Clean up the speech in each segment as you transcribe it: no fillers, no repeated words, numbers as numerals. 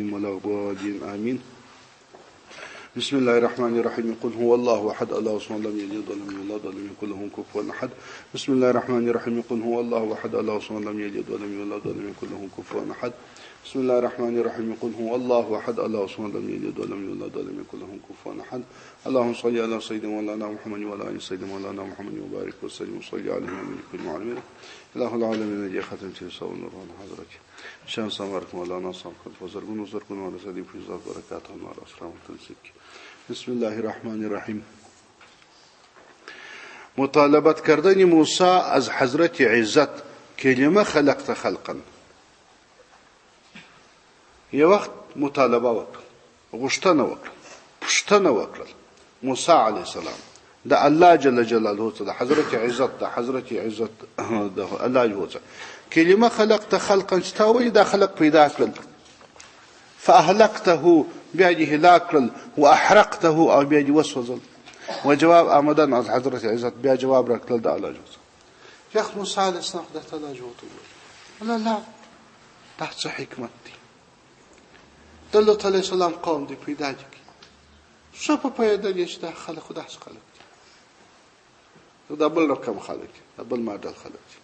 ولا الضالين آمين. بسم الله الرحمن الرحيم. قل هو الله أحد الله الصمد لم يلد ولم يولد ولم يكن له كفوا أحد. بسم الله الرحمن الرحيم. قل هو الله أحد الله الصمد لم يلد ولم يولد ولم يكن له كفوا أحد. بسم الله الرحمن الرحيم. قل هو الله أحد الله الصمد لم يلد ولم يولد ولم يكن له كفوا أحد. اللهم صل على سيدنا مولانا محمد وعلى آل سيدنا مولانا محمد وبارك وسلم وصل عليه ومن كل معلم إله العالمين جي ختم تيساو نور حضرتك شان سامرك مولانا صاحب فزرغون وزرغون على سيدي في ذات بركاته نور اسلام تنسك. بسم الله الرحمن الرحیم. مطالبت کردن موسی از حضرت عزت کلمه خلقت خلقا. یه وقت مطالبه وکړه، غوښتنه وکړه، پوښتنه وکړه موسی علیه السلام د الله جل جلاله څخه د حضرت عزت د الله جل کلمه خلقت خلقا چې تا وایي دا خلق پیدا کړل، فاهلكته بیا دې هلاک کړل، واحرقته او بیا دې وسوځل. وجواب آمدن از حضرت عزت بیا جواب راکړل د الله جل شیخ موسی علیه السلام خدای تعالی جوړ لا دا څه حکمت دی. د الله تعالی السلام قوم دی پیدا دي څه په پیدا دي چې دا خلق خدا څخه خلق دي، دا بل رقم خلق دي، دا بل ماډل خلق دي،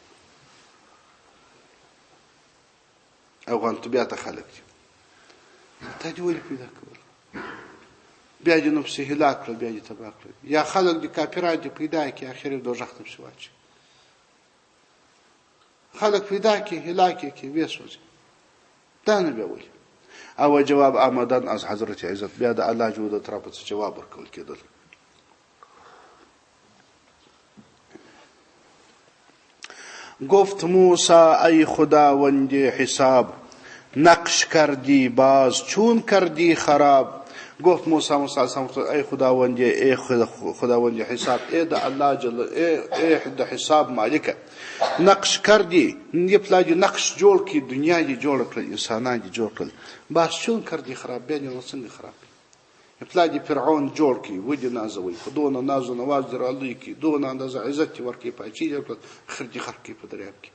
افغان طبیعت خلق دي. تا دې ولې پیدا کول؟ بیا دې نو پسې هلاک کړل، بیا دې تباه کړل. یا خلق دي کافران دي پیدا کړي اخر یې دوزخ ته پسې واچي. خلق پیدا کړي هلاک کړي ویې سوځي. دا نه بیا ولې؟ او جواب آمدن از حضرت عزت بیا د الله جل طرف څخه جواب ورکول کېدل. گفت موسی ای خداوند حساب نقش کردی باز چون کردی خراب. گفت موسی ای خداوند ای خداوند حساب ای د الله جل ای د حساب مالک نقش کردی یه پلاجی نقش جوړ کی دنیا دی جوړ کړل انسانان دی جوړ کړل باز چون کردی خراب بین نو څنګه خراب یه پلاجی فرعون جوړ کی ودی نازوي خدونه نازو نواز درالوی کی دون اندازه عزت ورکی پاچی جوړ کړل خرجی خرکی په دریاب کی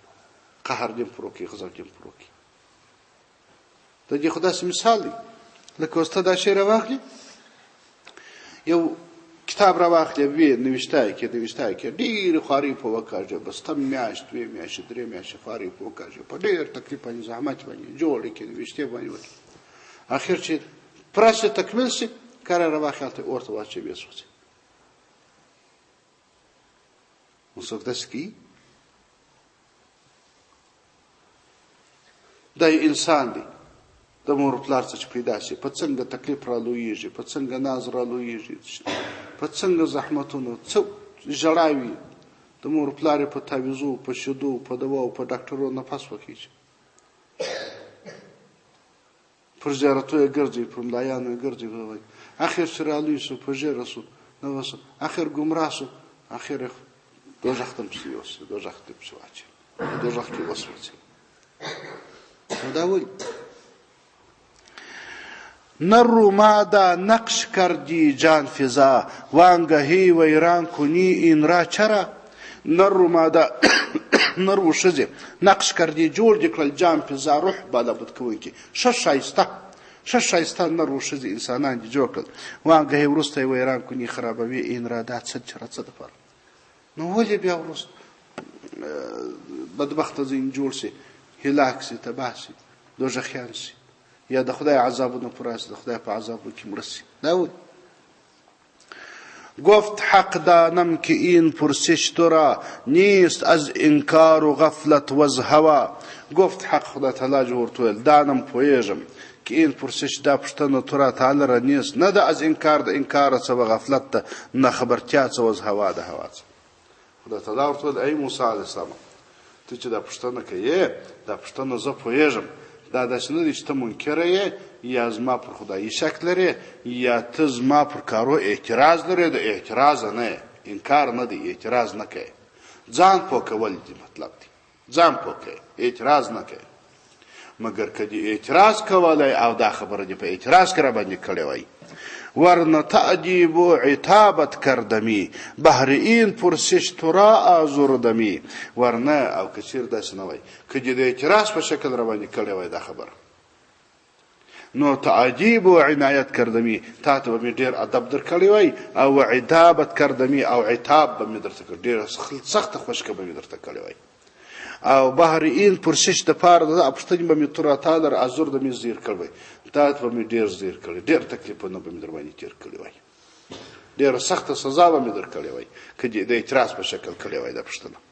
قهر دیم پروکی غضب دیم پروکی. د دې خدای مثال دی لکه استاد اشیر واخلي یو کتاب را واخلي وی نوشتای کې ډیر خاري په وکړه بس تم میاشت وی میاشت درې میاشت خاري په وکړه په ډیر تکلیف باندې زحمت باندې جوړ کې نوشته باندې وکړه اخر چې پرسه تکمیل شي کار را واخلته اورته واچي به سوځي. وسوک دسکی دای انسان دی د مور پلار څخه پیدا شي په څنګه تکلیف را لویږي په څنګه ناز را لویږي په څنګه زحمتونو څو جړاوي د مور پلار په تعویذو په شودو په دوا او په ډاکټرو نفس وکړي پر زیارتو یې ګرځي پر ملایانو یې ګرځي وای اخر سره لوی سو په جره سو نو وس اخر گمراه سو اخر دوزخ ته پسیوس دوزخ ته پسواچ دوزخ کې وسوځي. دا وایي نرو مادا نقش کردی جان فضا وانگهی ویران کنی این را چرا. نرو مادا نرو شزی نقش کردی جوړ دی کړل جان فضا روح بالا بد کوونکی شایسته نرو شزی انسانان دی جوړ کړل وانگهی ورسته ویران کنی خرابوي این را دا څه د پر نو ولې بیا ورس بدبخت زین جوړ سي هلاک سي تباه سي دوزخیان سي یا د خدای عذابونو پراست د خدای په عذابو کې مرسي. داود گفت حق دانم که این پرسش تو را نیست از انکار و غفلت و از هوا. گفت حق خدای تعالی جوړ تو دانم پویږم که این پرسش دا پښتنه تو را تعالی را نیست نه د از انکار د انکار څخه غفلت ته نه خبرتیا څخه از هوا د هوا څخه. خدای تعالی ورته ای موسی علیه السلام ته چې دا پښتنه کوي دا پښتنه زه پویږم دا داسې نه دي چې ته منکره یې یا زما پر خدایي شک لرې یا ته زما پر کارو اعتراض لرې. د اعتراض نه انکار نه دی اعتراض نه کوي ځان پوه کول دی مطلب دی ځان پوه کوي اعتراض نه کوي مګر که دی اعتراض کولی او دا خبره دی په اعتراض کې را باندې کړې وای ورنه تعجیب و عتابت کردمی بهر این پرسش تو را آزردمی. ورنه او که چیر داسې نه وای که د اعتراض په شکل را باندې کړې وای دا خبره نو تعجیب و عنایت کردمی تا ته به ډیر ادب در کړی وای او عتابت کردمی او عتاب به مې درته کړ ډیر سخت خوشکه به مې درته کړی وای او بحر این پرسش د پاره د پښتني به مې تر اتا در ازور د مې زیر کړی تا ته به مې ډیر زیر کړی ډیر تکلیفونه به مې در باندې تیر کړی وای ډیر سخت سزا به مې در کړی وای کدی د اعتراض په شکل کړی وای د پښتنه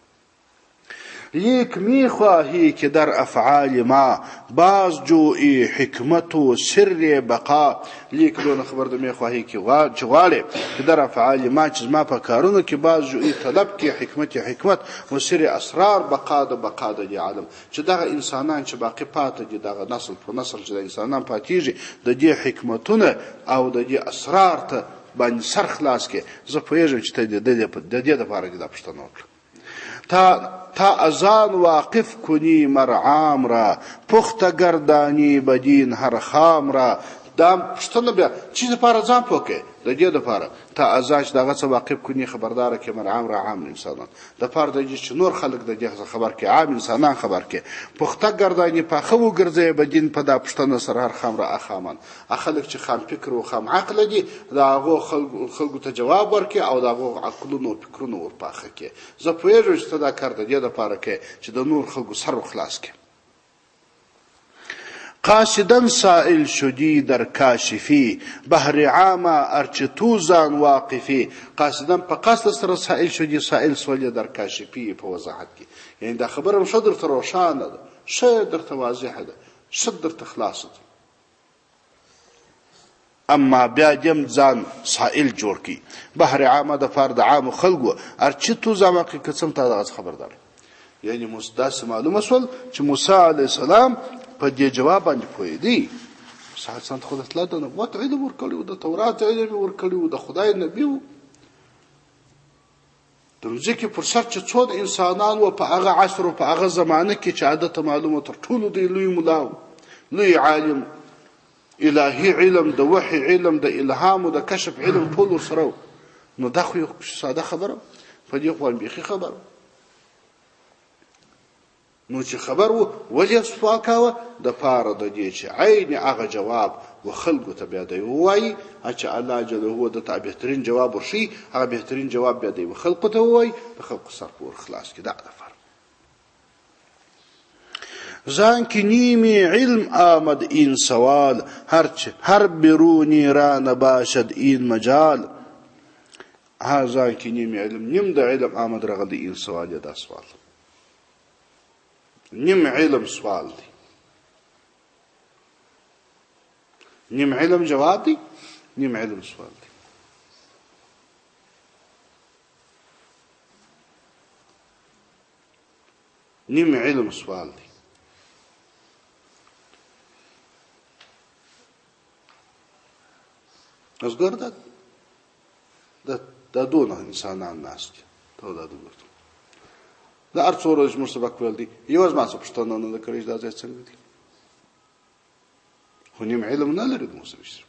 لیک می خواهی که در افعال ما باز جوئی حکمت و سر بقا لیک دون خبر د می خواهی که غواړي که در افعال ما چې ما په کارونو کې باز جوئی طلب کې حکمت و سر اسرار بقا د عالم چې دغه انسانان چې باقی پاتې دي دغه نسل په نسل چې د انسانان پاتېږي د دې حکمتونه او د دې اسرار ته باندې سر خلاص کې زه پوهېږم چې ته د دې لپاره دې دا پوښتنه وکړه تا ازان واقف کنی مرعام را پخته گردانی بدین هر خام را دا پښتنه بیا چې لپاره ځان پوکې د دې لپاره تا ازان چې دغه څه واقف کنی خبردار کې مرعام را عام انسانان د لپاره د چې نور خلق د دې خبر کې عام انسانان خبر کې پخته گردانی په خو ګرځي بدین په دا پښتنه سره هر خام را اخامن خلک چې خام فکر او خام عقل دي دا هغه خلکو ته جواب ورکړي او دا هغه عقلونو فکرونو ورپاخه کې زه پوهېږم چې دا کار د دې لپاره کې چې د نور خلکو سر خلاص کې قاصدن سائل شدی در کاشفی بحر عامه ارچتوزان واقفی قاصدن په قصد سره سائل شدی سائل سوال در کاشفی په وضاحت کې یعنی دا خبره شو درته روښانه ده شه درته واضحه ده شه درته خلاصه ده اما بیا دیم ځان سائل جوړ کی بحر عامه د فرد عام خلکو ارچتوزان واقف قسم ته دغه خبردار یعنی مستدس معلومه سول چې موسی علیه السلام په دې جواب باندې پوي دی سات خود اطلاع د نبوت علم ورکړو د تورات علم ورکړو د خدای نبی وو درځي کې فرصت چې څو انسانان او په هغه عصر او په هغه زمانه کې چې عادت معلومه تر ټولو دی لوی مولا لوی عالم الهي علم د وحي علم د الهام او د کشف علم ټول سره نو دا خو ساده خبره په دې خو بيخي خبره نو چې خبر وو ولې سوال کاوه د پاره د دې چې عین هغه جواب و خلکو ته بیا دی وای چې الله جل هو د بهترین جواب ورشي هغه بهترین جواب بیا دی و خلکو ته وای د خلکو سر پور خلاص کی دا فرق زان کی نیمی علم آمد این سوال هر برونی را نباشد این مجال ها زان کی نیمی علم نیم د علم آمد رغد این سوال یا دا سوال نیم علم سوال دی نیم علم جواب دی نیم علم سوال دی نیم علم سوال دی از ګرځد د دونه انسانان ناست ته دا وګورئ دا ارڅورو چې موږ سبق ویل دي یو ځما څه پښتنه نه کړی دا ځای څنګه دي خو نیم علم نه لري موږ سره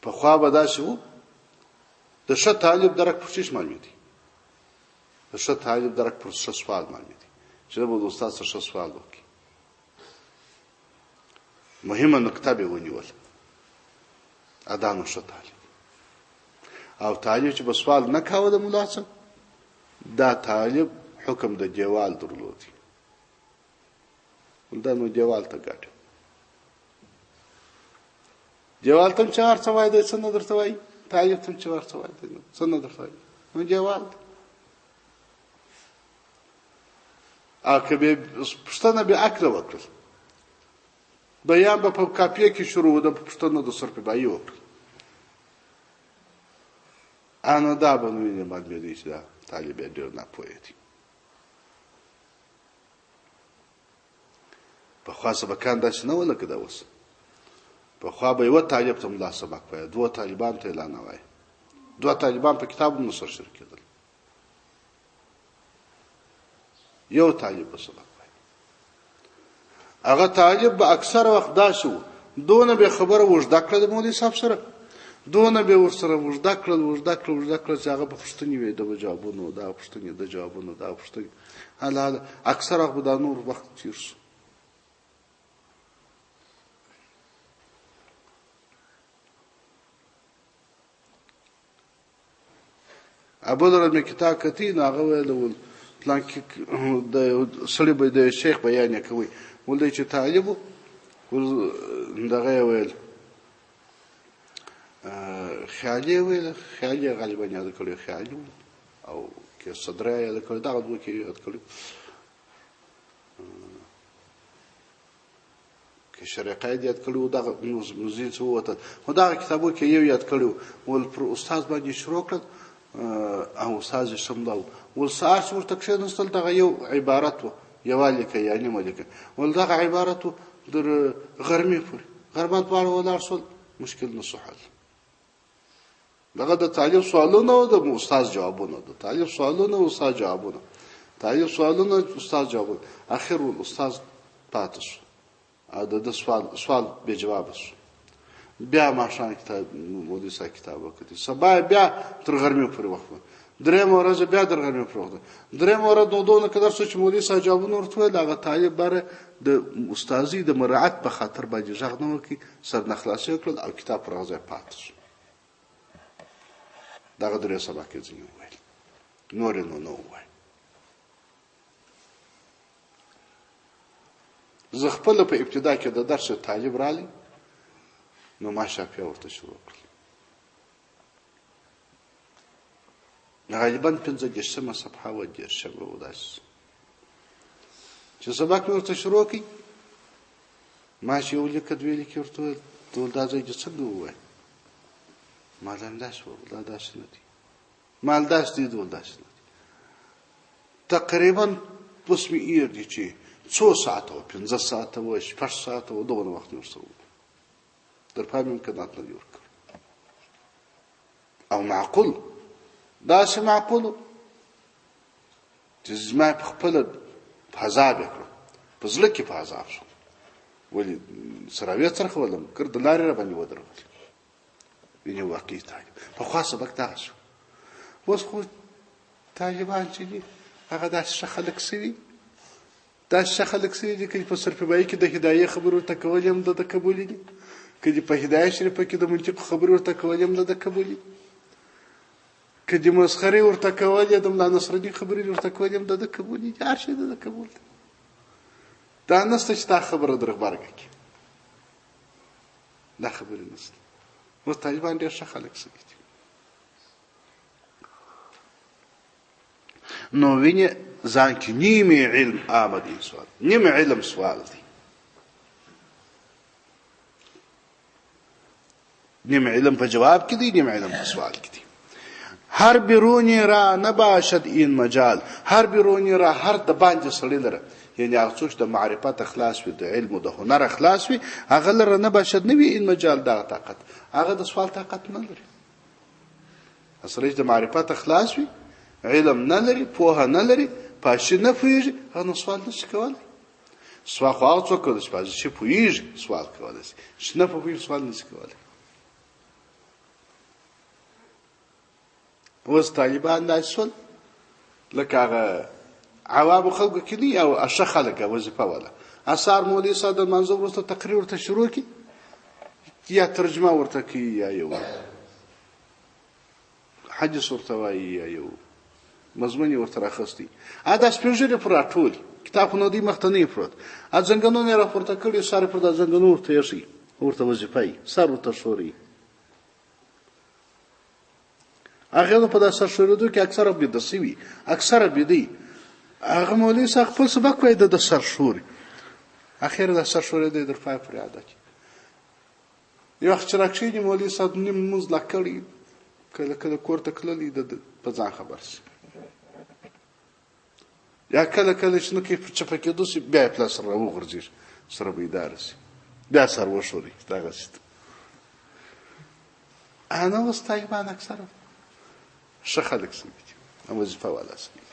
په خوا به دا شو د ښه طالب درک پوښتنه معلومه دي د ښه طالب درک پر ښه سوال معلومه دي چې د استاد سره ښه سوال وکړي مهمه نکته به ونیول ادانو ښه طالب او طالب چې په سوال نه کاوه د مولا څخه دا طالب حکم د دیوال درلودي دا نو دیوال ته ګټه دیوال ته چار څه وای د څنګه درته وای طالب ته چار څه وای د څنګه درته وای نو دیوال اکه پښتنه به اکره وکړ بیان په کاپیه کې شروع د پښتنه د سر په بایو وکړ انا دا بنوینه باندې دي چې دا طالب ډیر نه پوهی دي په خاصه بکان دا څنګه ولکه دا وس په خوا به یو طالب ته ملا سبق وای دوه طالبان ته اعلان وای دوه طالبان په کتابونو سره شریک کېدل یو طالب په سبق وای هغه طالب به اکثر وخت دا شو دونه به خبره وژد کړل د مولوی صاحب سره دونه به ورسره وژد کړل چې هغه په پښتني وي د جوابونو دا پښتني د جوابونو دا پښتني حالا اکثر وخت به دا نور وخت تیر شو بل ورځ مې کتاب کتي نو هغه ویل پلانکي د سړي به د شیخ بیان یې کوي ولدی چې طالب و دغه یې ویل خیالي ویل خیالي غالبا یاد کړی خیالي او کې صدره یاد کړی دغه دوه کې یاد کړی کې شریقه یاد کړی دغه موزي څه وته خو دغه کتابو کې یو یاد کړی ول پر استاد باندې شروع کړ او استاد شمدل ول ساعت ورته کښینستل دغه یو عبارت و یوالي کې یعنی ملک ول دغه عبارت در غرمه پورې غرمه دواړه ولاړ شول مشکل نشو حل دغه د طالب سوالونه او د استاد جوابونه د طالب سوالونه او استاد جوابونه طالب سوالونه استاد جوابونه اخر استاد پاتې شو ا د سوال به جواب شو بیا ماشان کتاب مودي سا کتاب وکړي سبا بیا تر غرمه پورې وخت درې مورز بیا در غرمه پورې وخت درې مورز دوه کدر چې مودي سا جوابونه ورته دغه طالب بره د استادي د مراعات په خاطر باندې ځغ نه وکي سر نخلاصي کړل او کتاب پر غزه پاتې شو دغه درې سبا کې ځینې وایي نور نو وایي زه خپل په ابتدا کې د درس طالب رالی نو ما شاپیا ورته شروع کړل غالبا 15 صفحه و 10 و داس چې سبق ورته شروع کړي ما چې یو لیک دوی لیک ورته ټول دا ځای چې څنګه وای مالم داس و لا داس نه دي مال داس دي ټول داس نه تقریبا پس می ایر دي چې 2 ساعت او 15 ساعت او 6 ساعت او دغه وخت نرسو در پام امکانات نه ورکړ او معقول دا څه معقول چې زما په خپل عذاب وکړ په ځل کې په عذاب شو ولی سراوی څرخ ولم کړ د لارې را باندې ودرول ویني واقعي طالب په خاصه بکتا شو اوس خو طالبان چې دي هغه داسې خلک سوي داسې خلک سوي چې په صرفبایي کې د هدايه خبرو ته کول هم د قبول دي کله په هدايه شریفه کې د منطق خبرو ته کول هم د قبول دي کله مسخره ورته کول د مولا نصرالدین خبرې ورته کول هم د قبول دي هر شي د قبول دي دا نسته چې تا خبره درغبرګه کی دا خبره نسته نو طالبان ډېر ښه خلک سوي دي نو ویني ځان کې نیمه علم آمدی سوال نیمه علم سوال دی نیمه علم په جواب کې دی نیمه علم په سوال کې دی هر بیرونی را نباشد این مجال هر بیرونی را هر د باندې سړی لره یعنی هغه څوک د معرفت اخلاص وي د علم او د هنر اخلاص وي هغه لره نباشد نه وي این مجال دغه طاقت هغه د سوال طاقت نه لري اصلي د معرفت اخلاص وي علم نه لري پوهه نه لري پاش نه پوهیږي هغه سوال نشي کولای سوال خو هغه څوک چې پاش شي پوهیږي سوال کولای شي نه پوهیږي سوال نشي کولای اوس طالبان داسول لکه هغه عوام خلکو کې دي او اشخ خلک وظیفه ولا اثار مولوی صاحب د منظور ورته تقریر ورته شروع کی یا ترجمه ورته کی یا یو حدیث ورته وایي یا یو مضمون ورته راخستی ا د سپیژنې پر ټول کتابونه دی مختنی پروت ا څنګه را پورته کړی سره پر د څنګه ورته شي ورته وظیفه سر ورته شوري هغه په داسې شروع کې اکثره بدسي وي اکثره بدی هغه مولوی صاحب خپل سبق وای د سرشوري اخر د سرشوري د درفای پر عادت یو وخت راکشي دی مولوی صاحب نیم موز لکړی کله کله کوړه کړلې د په ځان خبر شي یا کله کله چې نو کې په چپه کې دوی بیا پلاس را وغورځي سره به اداره شي بیا سر وشوري دا غست انا واستایبان اکثره شخلک سمي او وظیفه ولا سمي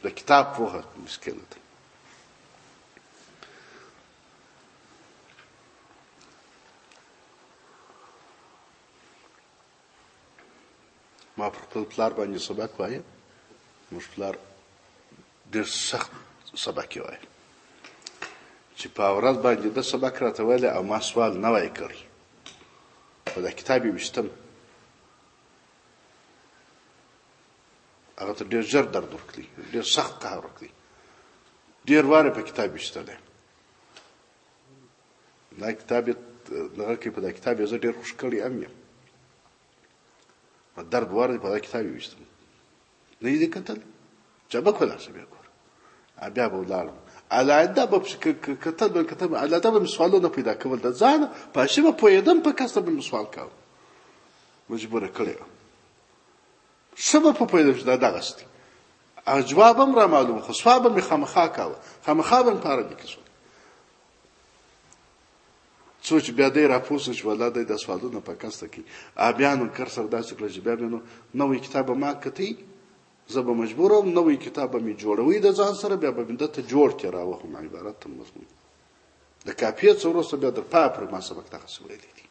د کتاب په مشکل ده ما پر خپل پلار باندې سبق وایي موږ پلار ډېر سخت سبق وایي چې په ورځ باندې د سبق راته ویل او ما سوال نه وای کړی په د کتابي وشتم راته ډېر ژر درد ورکړي، ډېر سخت قهر ورکړي، ډېر واره په کتاب ویشتلی. دا کتاب یې دغه کې په دا کتاب یې زه ډېر خوښ کړی هم یم. درد واره په دا کتاب یې ویشتم. نه یې دې کتل؟ چابک ولاړ بیا ګوره. بیا به ولاړم. علاده به کتل به کتل علاده به مې سوالونه پیدا کول. د ځانه په اشي به پوهېدم، په کس ته به مې سوال کاوه. مجبوره کړی وم. ښه به په پوهېدم چې دا دغسې دي. او جواب هم را معلوم، خو سوال به مې خامخا کاوه. خامخا به مې په عربي کې سول. څو چې بیا دی را پوه شو چې والله دی دا سوالونه په کس ته کوي. بیا نو کر سره داسې کړه چې بیا مې نو نوی کتاب به ما کتی، زه به مجبور وم نوی کتاب به مې جوړوي د ځان سره، بیا به مې دته جوړ کې راوخم عبارت ته مضمون. د کاپیې څه وروسته بیا در پای پورې ما سبق دغسې ویلی دي.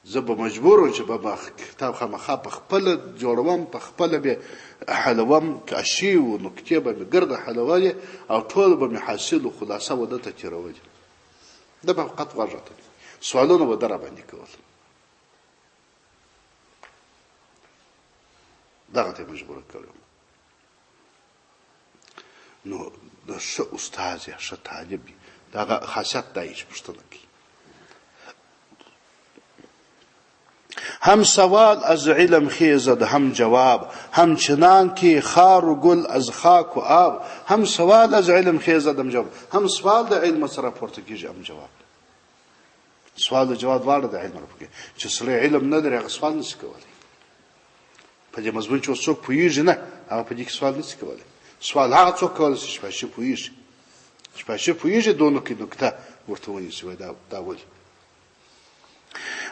زه به مجبور وم چې به کتاب خامخا په خپله جوړوم، په خپله به حلوم، کاشي و نکتې به مې ګرده حلولې او ټول به مې حاصل و خلاصه و دته تېرولې. ده به فقط غوږ راته سوالونه به ده راباندې کول. دغه ته مجبوره کړی. نو د ښه استاد یا ښه طالب وي دغه خاصیت دا یي چې پوښتنه کوي. هم سوال از علم خیزد هم جواب، هم چنان که خار و گل از خاک و آب. هم سوال از علم خیزد هم جواب، هم سوال د علم سره پورته کېږي، هم جواب. سوال د جواب دواړه د علم راپورته کېږي. چې سړی علم نه لري هغه سوال نشي کولی. په دې مضمون چې اوس څوک پوهېږي نه، هغه په دې کې سوال نشي کولی. سوال هغه څوک کولی شي چې په اشي پوهېږي. چې په اشي پوهېږي دو نکته ورته ونیسي وایي دا ولې.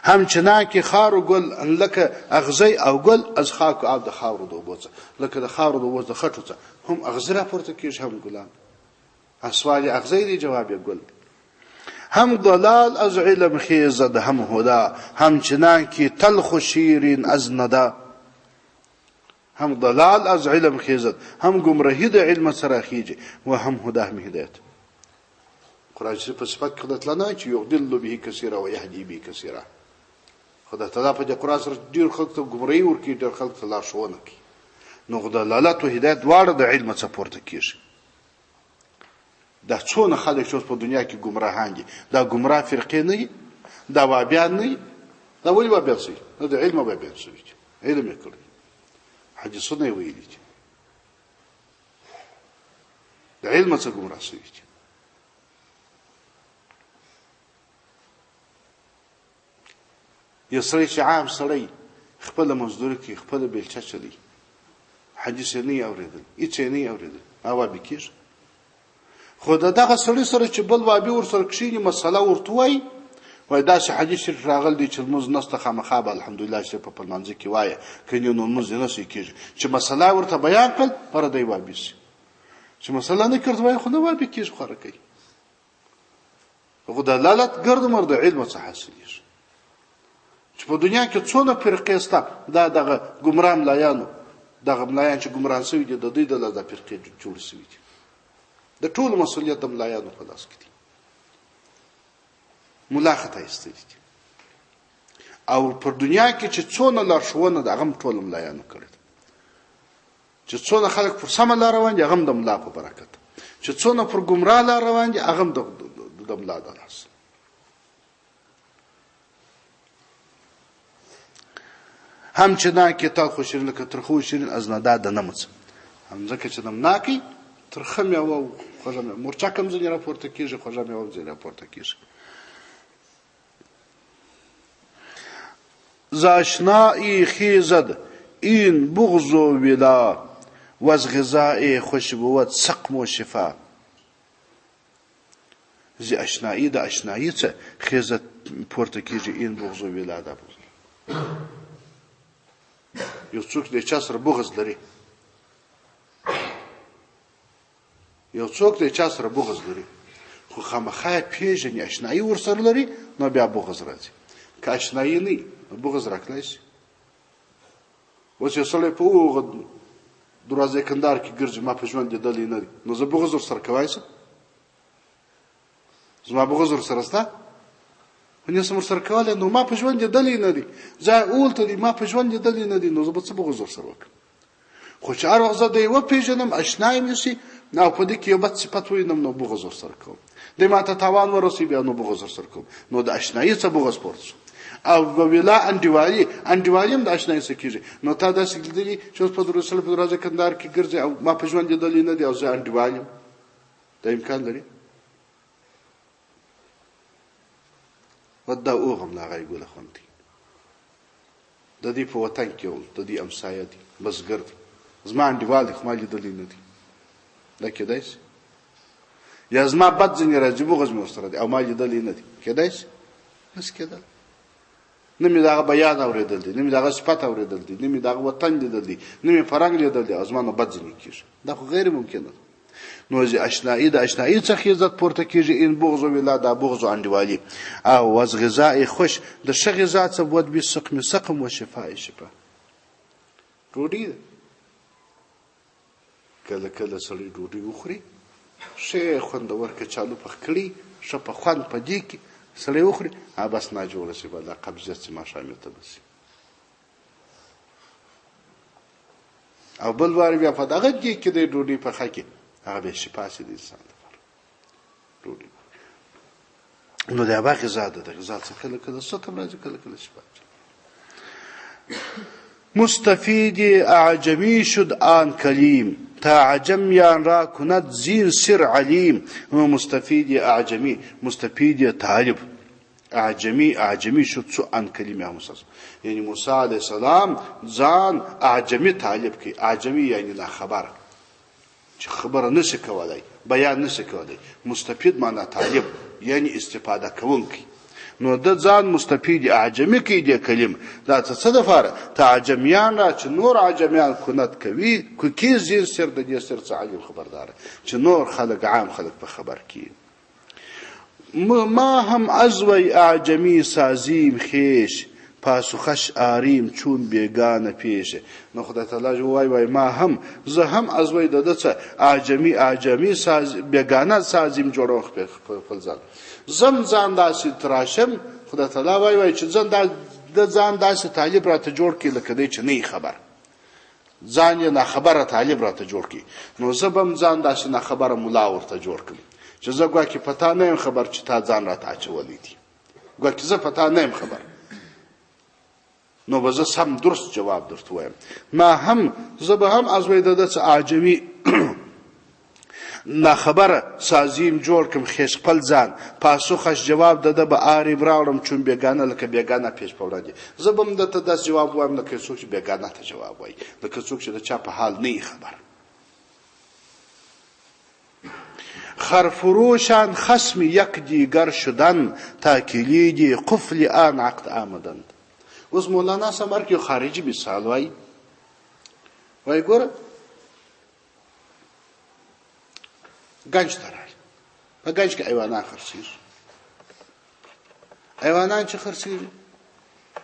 همچنان که خار و گل لکه اغزی او گل از خاک و آب، د خاورو د اوبو څخه لکه د خاورو د اوبو د خټو څخه هم اغزی راپورته کېږي، هم ګلان. سوال یې اغزی دی، جواب یې گل. هم ضلال از علم خیزد هم هدا، همچنان که تلخ و شیرین از ندا. هم ضلال از علم خیزد، هم گمراهی د علم سره خیږي، و هم هدا، هم هدایت. قرآن شریف په صفت کې خدای تعالی نه چې یضل به کثیرا و یهدی به کثیرا. خدای تعالی په دې قرآن سره ډېر خلک ته ګمراهي ورکوي، ډېر خلک ته لارښوونه کوي. نو دلالت او هدایت دواړه د علم څخه پورته کېږي. دا څونه خلک چې اوس په دنیا کې ګمراهان دي، دا ګمراه فرقې نه دي، دا وابیان نه دي. دا ولې وابیان شوي؟ دا د علم وابیان شوي دي. علم یې کړی، حدیثونه یې ویلي دي. د علم څخه ګمراه شوي دي. یو سړی چې عام سړی خپله مزدوري کوي، خپله بیلچه چلوي، حدیث یې نه یې اورېدل، هېڅ یې نه یې اورېدل، هغه وابي کېږي. خو د دغه سړي سره چې بل وابي ورسره کښېني، مسله ورته وایي، وایي داسې حدیث شریف راغلی دی چې لمونځ نشته، خامخا به الحمدلله چې په لمانځه کې وایه، که نه نو لمونځ یې نشي کېږي. چې مسله ورته بیان کړل پر دی وابي شي، چې مسله نه کړل وایي خو نه وابي کېږي، خواره کوي. خو دلالت ګردمر د علم څخه حاصلېږي. چې په دنیا کې څونه فرقې شته، دا دغه ګمراه ملایانو، دغه ملایان چې ګمراه شوي دي، د دوی د لاسه فرقې جوړې شوي دي. د ټولو مسؤلیت د ملایانو په لاس کې دی. ملا خطا ایستلی دي. او پر دنیا کې چې څونه لارښوونه ده، هغه هم ټولو ملایانو کړې ده. چې څونه خلک پر سمه لار روان دي، هغه هم د ملا په برکت. چې څونه پر ګمراه لار روان دي، هغه هم د ملا د لاس. همچنان که تلخ و شیرین لکه ترخه و شیرین از ندا د نمڅ. هم ځکه چې نمناکي ترخه میوه او خوږه میوه، مرچک هم ځینې راپورته کېږي، خوږه میوه هم ځینې راپورته کېږي. ز آشنایی خیزد این بغض و ولا، و از غذای خوش بود سقم و شفا. ز آشنایی د آشنایی څخه خیزد پورته کېږي، این بغض و ولا ده. یو څوک د چا سره بغض لري، یو څوک د چا سره بغض لري، خو خامخا پیژني، آشنایی ورسره لري، نو بیا بغض راځي. که آشنایی نه نو بغض راکلی شي. اوس یو سړی په هغه دروازې کندهار کې ګرځي، ما په ژوند لیدلی نه دی، نو زه بغض ورسره کولی شم؟ زما بغض ورسره شته؟ خو نه سم سره کوله نو ما په ژوند دلی نه دي ځای اولته دي ما په ژوند دلی نه دي نو زه به څه بغض سره وکم خو چې هر وخت زه د یو پیژنم آشنای مې شي نو په دې کې یو بد صفت وینم نو بغض سره کوم د ما ته تاوان ورسي بیا نو بغض سره کوم نو د آشنایی څخه بغض پورته او ویلا انډیوالي هم د آشنایی څخه کیږي نو تا داسې لیدلي چې اوس په رسول په درازه کندهار کې ګرځي او ما په ژوند دلی نه دي او زه انډیوالي د امکان لري ودا اوغم لا غي ګول خوندي د دې په وطن کې د دې امسایه دي بسګر زما انډیوال خو ما لیدلې نه دي دا کېدای شي یا زما بد ځنې راځي بغض مې ورسره دي او ما لیدلې نه دي کېدای شي بس کېدل نه مې دغه بیان اورېدل دي نه مې دغه صفت اورېدل دي نه مې دغه وطن لیدل دي نه مې فرهنګ لیدل دي او زما نه بد ځنې کېږي دا خو غیر ممکن ده نو چې آشنایی د آشنایی څخه عزت پورته کیږي ان بغض ولا دا بغض انډیوالي او وز غذای خوش د ش غذا څخه بود به سقم و شفای شفا ډوډۍ کله کله سړی ډوډۍ وخوري شیخ خوندور کې چالو پخ کړي ش په خوان په دې کې سړی وخوري بس نه جوړ شي بل قبضه چې ما شامل ته بس او بل وار بیا په دغه کې د ډوډۍ په خکې هغه به شفا سي د انسان لپاره ډوډۍ نو دا باقي زاده د غذا څخه کله کله ستم راځي کله کله شفا مستفید اعجمی شد آن کلیم تا عجمیان را کند زین سر علیم مستفید اعجمی مستفید طالب اعجمی شد سو آن کلیم موسی یعنی موسی علیه السلام ځان اعجمی طالب کی اعجمی یعنی لا خبر چې خبره نشي کولای بیان نشي کولای مستفید معنی طالب یعنی استفاده کوونکی نو د ځان مستفید اعجمی کې دی کلم دا څه د فار تعجمیان را چې نور عجمیان کونت کوي کی زیر سر د دې سر څخه عالم خبردار چې نور خلق عام خلق په خبر کی ما هم ازوی اعجمی سازیم خیش پاسخش آریم چون بیگانه پیشه نو خدای تعالی وای ما هم زه هم ازوی دته اعجمی ساز بیگانه سازیم جوړوخ په خپل ځان داسې تراشم خدای تعالی وای چې ځان داسې طالب راته جوړ کړي لکه دی چې نه خبر ځان یې نه خبره طالب راته جوړ کړي نو زبم ځان داسې نه خبره مولا ورته جوړ کړم چې زه ګواکې پتا نه خبر چې تا ځان راته اچولې دي ګواکې زه پتا نه خبر نو به زه سم درست جواب درته وایم ما هم زه به هم از وې د اعجمی نه خبره سازیم جوړ کوم خیش خپل ځان پاسخش جواب دده به آری براړم چون بیگانه لکه بیگانه پیش پوراندي زه به د ته داس جواب وایم لکه څوک چې بیگانه ته جواب وای لکه څوک چې د چا په حال نه خبر خرفروشان خصم یک دیگر شدن تا کلیدی قفل آن عقد آمدند اوس مولانا سمر کې خارجي مثال وای ګوره گنج ترای په گنج کې ایوانان خرڅیږي ایوانان چې خرڅیږي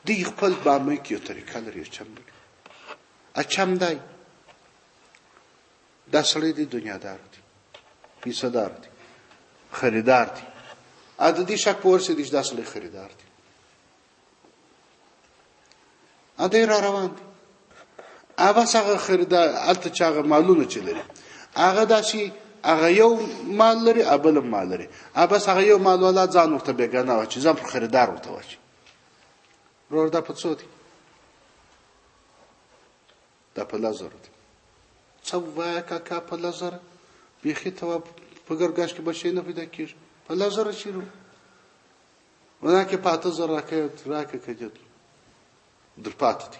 دی خپل بامه کې یو طریقه لري چم دی دا سړی دی دنیادار دی پیسه‌دار دی خریدار دی ا د دې شک پورسه دي دا سړی خریدار دی ا دې را روان دي هغه څنګه خریدار الته چاغه مالونه چلري هغه داسي هغه یو مال لري ابل مال لري بس هغه یو مال ولا ځان ورته بیگانه و چې ځان پر خریدار ورته و چې ورور دا پڅوتی دا په لازر دی څو واکا کا په لازر بیخي ته په ګرګاش کې بچی نه پیدا کیږي په لازر چیرو ولکه پاته زر راکه کېد در پات دي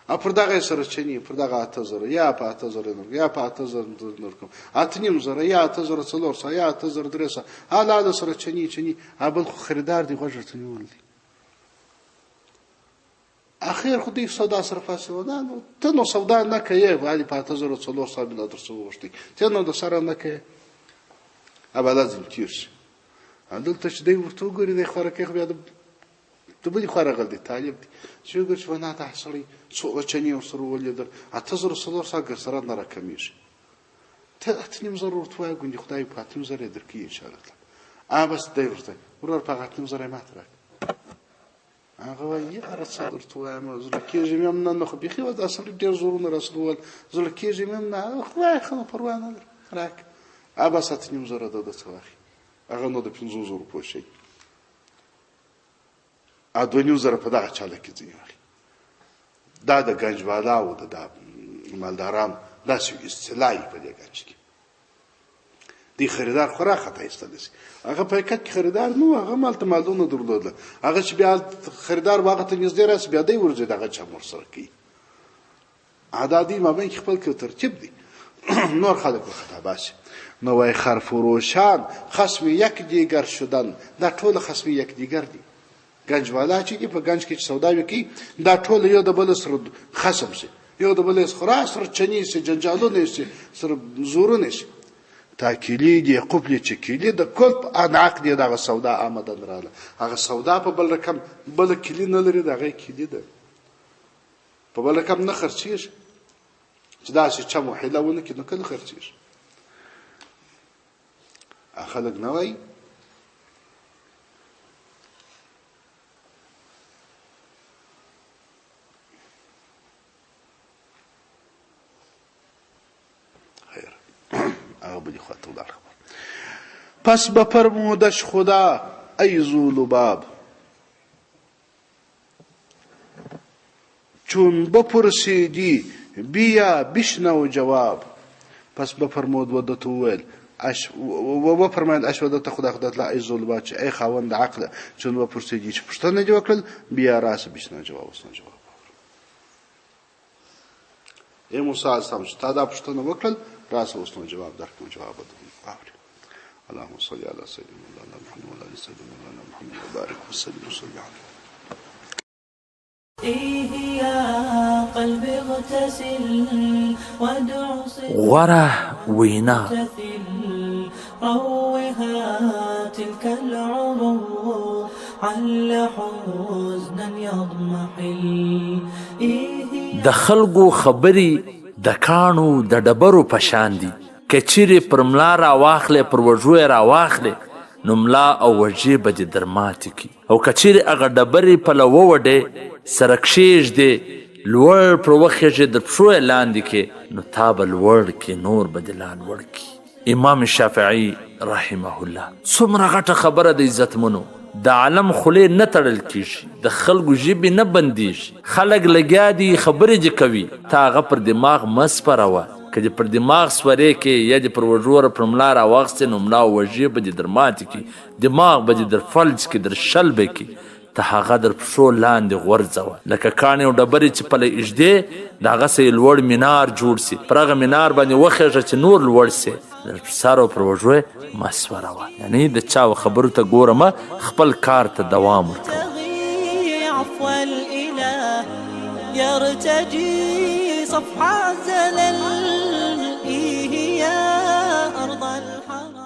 ا پر دغه سره چني پر دغه اته زره یا په اته زره نور یا په اته زره نور کوم اته نیم زره یا اته زره څلور سره یا اته زره درې سره حالا سره چني ابل خو خریدار دی غوښته نیول دي اخر خو دې سودا سره فاسده نو ته نو سودا نه کوي ولی په اته زره څلور سره بل درسو وشتي ته نو د سره نه کوي ابل لازم تیرش دلته چې دی ورته ګوري د خورکه بیا ته به خورغل دي طالب دي چې ګر شو نه تحصلي څو چني وسرو ولیدل اتزر سلور ساګر سره نه راکمیږي ته اتنیم ضرورت وای ګوندې خدای په اتنیم زره درکې ان شاء الله بس دی ورته ورور په اتنیم زره ماته راک هغه وایي یاره څه درته ووایم زړه کېږي مې هم نه خو بیخي اوس دا سړي ډېر زورونه راسره وویل زړه کېږي مې هم نه وایه ښه نو پروا نه لري راکړه بس 8,500 ده څه واخلي هغه نو د 500 پوه شي 2,500 په دغه چاله کې ځینې واخلي دا د ګنجوالا او د مالدارانو داسې اصطلاح په دې ګنج کې دی خریدار خورا خطا ایستلی شي هغه په حقیقت کې خریدار نه و هغه مالته مالونه درلودله هغه چې بیا خریدار به هغه ته نږدې راسي بیا دی ورځي دغه چم ورسره کوي دا دی مابین کې خپل کې ترتیب دی نور خلک به خطا باشي نو وای خرفروشان خصم یک دیگر شدن دا ټول خصم یک دیگر دی گنجوالا چې دی په گنج کې سودا وکي دا ټول یو د بل سره خصم شي یو د بل سره سره چني شي جنجالونه شي سره زورونه شي تاکیلی دی قبلی چې کلی د کل انعق دی دغه سودا آمدن رااله هغه سودا په بل رقم بل کلی نه لري دغه کلی ده په بل رقم نه خرڅیږي چې داسې چم وحیله ونه کې نو کله خرڅیږي خلک نه وایي پس بفرمودش خدا ای ذوالباب چون بپرسیدی بیا بشنو جواب پس بفرمود ودت وویل و بفرماید اشودت خدا خدات لا ای ذوالباب چې ای خاوند عقل چون بپرسیدی چې پوښتنه دې وکړل بیا راسه بشنو جواب وسنه جواب ای موسی علیه السلام چې تا دا پوښتنه وکړل راسه وسنه جواب درکوم جواب درکوم اللهم صل على سيدنا مولانا محمد وعلى ال سيدنا مولانا محمد وبارك وسلم وصل عليه يا قلبي اغتسل وادع غره وینا روها تلك العروض عل حزنا يضمحل د خلقو خبري د کانو د ډبرو پشان دي کچیرې پر ملا را واخلې پر وژو را واخلې نو ملا او وژې به دې درماتې کي او کچیرې هغه ډبرې پله ووډې سره کښېږدې لوړ پر وخېږې د پښو یې لاندې کې نو تا به لوړ کې نور به دې لا لوړ کي امام شافعي رحمه الله څومره غټه خبره د عزتمنو د عالم خولې نه تړل کېږي د خلکو ژبې نه بندېږي خلک لګیا دي خبرې دې کوي تا هغه پر دماغ مه سپروه که دې پر دماغ سورې کې یا دې پر وژوره پر ملا راواخیستې نو ملا وژې به دې در ماتې کړي دماغ به دې در فلج کړي در شل به کړي ته هغه در پښو لاندې غورځوه لکه کاڼې او ډبرې چې پله ایږدې د هغه سه یې لوړ مینار جوړ سي پر هغه مینار باندې وخېږه چې نور لوړ سي در سر او پر وژو یې مه سوروه یعنې د چا خبرو ته ګوره مه خپل کار ته دوام ورکوه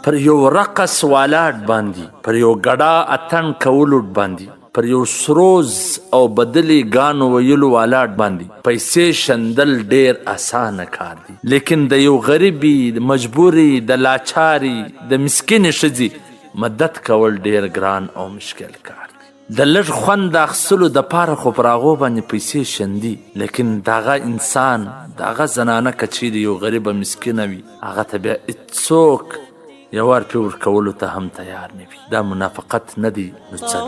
پر یو رقص والاډ باندې پر یو ګډا اتن کولو باندې پر یو سروز او بدلی ګانو ویلو والاډ باندې پیسې شندل ډیر اسانه کار دی لیکن د یو غریبي د مجبوري د لاچاري د مسکین ښځې مدد کول ډیر ګران او مشکل کار دی د لږ خوند د اخیستلو دپاره خو پر هغو باندې پیسې شندي لیکن دغه انسان دغه زنانه که چیرې یو غریبه مسکینه وي هغه ته بیا هېڅوک یو وار پې ورکولو ته هم تیار نه وي دا منافقت نه دی نو څه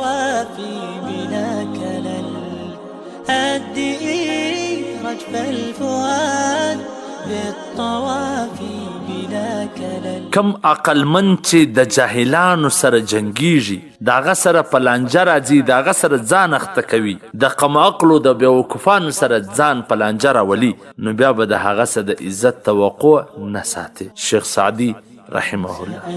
کم عقلمند چې د جاهلانو سره جنګیږي د هغه سره په لانجه راځي د هغه سره ځان اخته کوي د قم عقلو د بیوقوفانو سره ځان په لانجه راولي نو بیا به د هغه سره د عزت توقع نه ساتي شیخ سعدي رحمه الله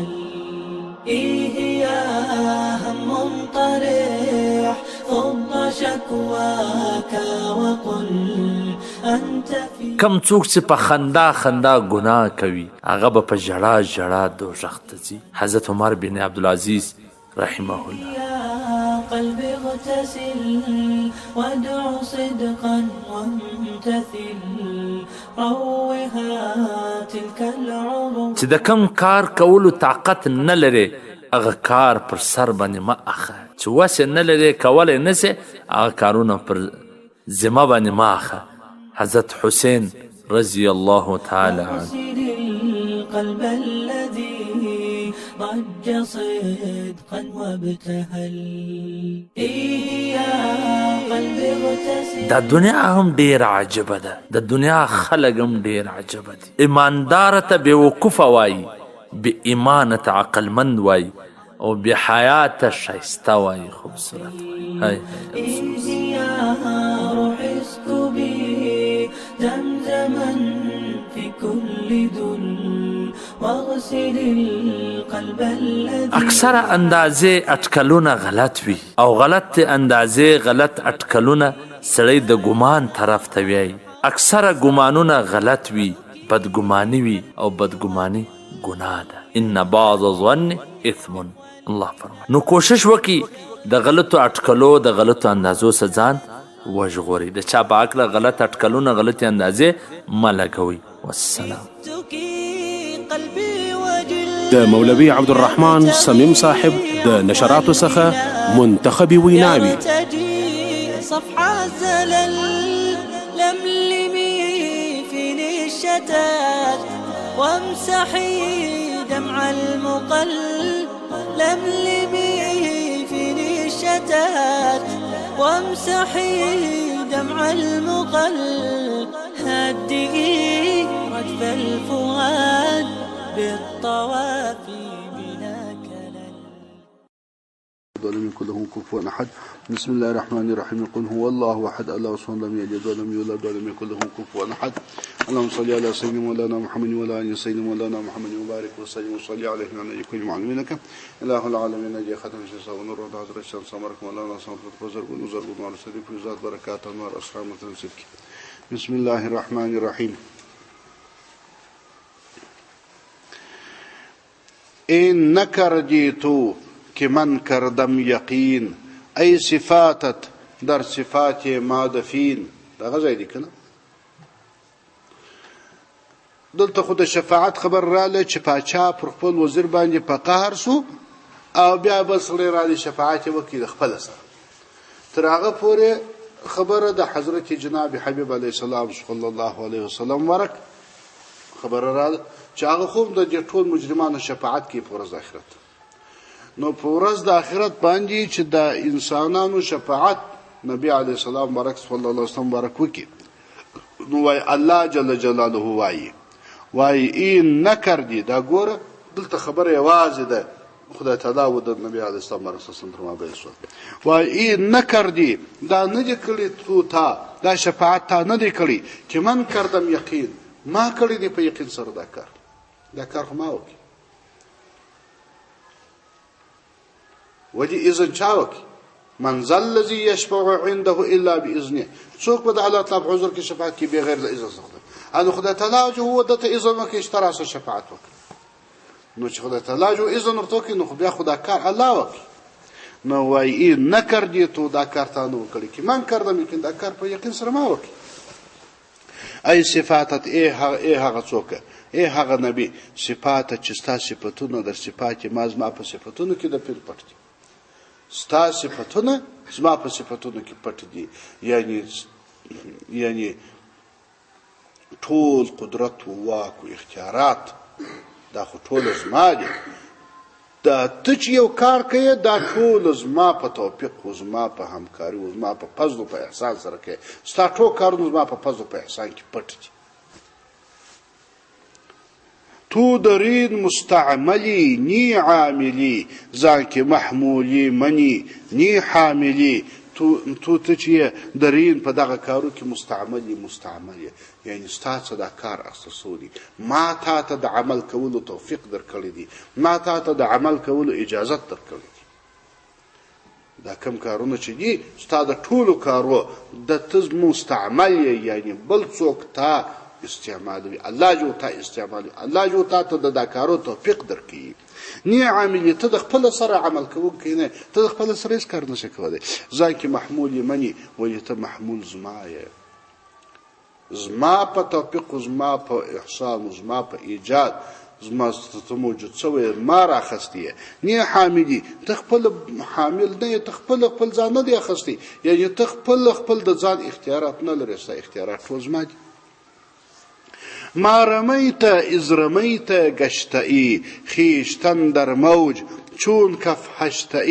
کم څوک چې په خندا خندا ګناه کوي هغه به په ژړا ژړا دوزخ ته ځي حضرت عمر بن عبدالعزیز رحمه الله قلبي اغتسل وادع صدقا وامتثل روها تلك العروض چې د کم کار کولو طاقت نه لري هغه کار پر سر باندې مه اخه چې وس یې نه لرې کولی نه سې هغه کارونه پر ذمه باندې مه اخه. حضرت حسین رضی الله تعالی عنه. القلب الذي ضج صدقا وابتهل يا قلبي اغتسل. دا دنیا هم ډیر عجبه ده، د دنیا خلق هم ډیر عجبه دي. ایماندار ته بیوقوفه وایي، بی ایمانت عقلمند وایي، او بی حیات شایسته وایي، خوبصورت وایي. روحي اسكبي زمزما في كل ذل واغسل القلب الذي. اکثر اندازې اټکلونه غلط وي، او غلط اندازې غلط اټکلونه سړی د ګمان طرف ته ویایي. اکثره ګمانونه غلط وي، بدګماني وي، او بدګماني ګناه ده. ان بعض الظن اثم. الله فرمایي. نو کوشش وکړي د غلطو اټکلو د غلطو اندازو څخه ځان وژغوري. د چا په هکله غلط اټکلونه غلطې اندازې مه لګوئ. والسلام. د مولوي عبدالرحمن صمیم صاحب د نشراتو څخه منتخبي ویناوي. صفحة زلل لملمي فيني الشتات وامسحي دمع المقل لملمي فيني الشتات وامسحي دمع المقل هدئي رجف الفؤاد بالطوافي بلا كلل. ولم يكن له كفوا احد. بسم الله الرحمن الرحيم. قل هو الله احد الله الصمد لم يلد ولم يولد ولم يكن له كفوا احد. اللهم صل على سيدنا مولانا محمد وعلى ال سيدنا مولانا محمد وبارك وسلم وصلي عليه وعلى كل معلمينك اله العالمين جي ختم الشمس ونور حضرة الشمس امرك مولانا صمد فزر ونزر ونور سيدي فيزات بركات انوار اسرار متنسك. بسم الله الرحمن الرحيم. این نکردی تو که من کردم یقین، ای صفاتت در صفات ما دفین. دا غزای دی کنه. دلته خود شفاعت خبر راله چې پاچا پر خپل وزیر باندې په قهر سو، او بیا بس لري راله شفاعت وکړي خپل سره. تر هغه پورې خبره د حضرت جناب حبیب علیه السلام صلی الله علیه وسلم ورک خبره راله چې هغه خوب د دې ټول مجرمانو شفاعت کوي په ورځ د آخرت. نو په ورځ د آخرت باندې چې د انسانانو شفاعت نبی علیه السلام برک صلی الله علیه وسلم برک وکړي، نو وای الله جل جلاله وای این نکردی. دا ګوره دلته خبره یوازې ده خدای تعالی و د نبی علیه السلام برک صلی الله علیه وسلم وای این نکردی. دا نه دي کړی تو تا، دا شفاعت تا نه دي کړی چې من کردم یقین، ما کړی دی په یقین سره دا کار. دا کار خو ما وکړي. ودي اذن چا وکړي؟ من ذا الذي يشفع عنده الا باذنه. څوک به د الله تعالی په حضور کې شفاعت کوي بغیر د اذن څخه؟ ان خدای تعالی جو هو دته اذن وکړي چې تراسه شفاعت وکړي. نو چې خدای تعالی جو اذن ورته کوي، نو خو بیا خدای کار الله وکړي. نو وایي نه کردی تو دا کار تا نه وکړي که من کردم یقین، دا کار په یقین سره ما وکړي. ای صفاتت ای هغه څوک، ای هغه نبی صفاتت چې ستا صفتونه در صفات ما زما په صفتونو کې د پیر پټ دي. ستا صفتونه زما په صفتونو کې پټ دي. یعنی ټول قدرت و واک و اختیارات دا خو ټول زما دي. دا ته چې یو کار کوي دا ټول زما په توفیق و زما په همکاري و زما په فضل و په احسان سره کوي. ستا ټول کارونه زما په فضل و په احسان کې پټ دي. تو درین مستعملی نی عاملی، ځان کې محمولی منی نی حاملی. تو ته چې درین په دغه کارو کې مستعملی یعنی ستا څه دا کار اختصو دي. ما تا ته د عمل کولو توفیق درکړی دي، ما تا ته د عمل کولو اجازت درکړی دي. دا کم کارونه چې دي ستا د ټولو کارو د ته مستعمل یعنی بل څوک تا استعمالوي، الله جو تا استعمالوي، الله جو تا ته د دا کارو توفیق درکوي. نی عاملی ته د خپل سره عمل کوونکی نه، ته د خپل سره هیڅ کار نشې کولی. ځان کې محمول یې مني، وایي ته محمول زما یې، زما په توفیق و زما په احسان و زما په ایجاد زما ته موجود شوی ما راخستی یې نه حاملي ته خپل حامل نه یې ته خپل ځان نه دی اخستی یعنی ته خپل د ځان اختیارات نه لرې ستا اختیارات ټول زما دي ما رميت إذ رميت قشتئي خيشتن در موج چون کف هشتئي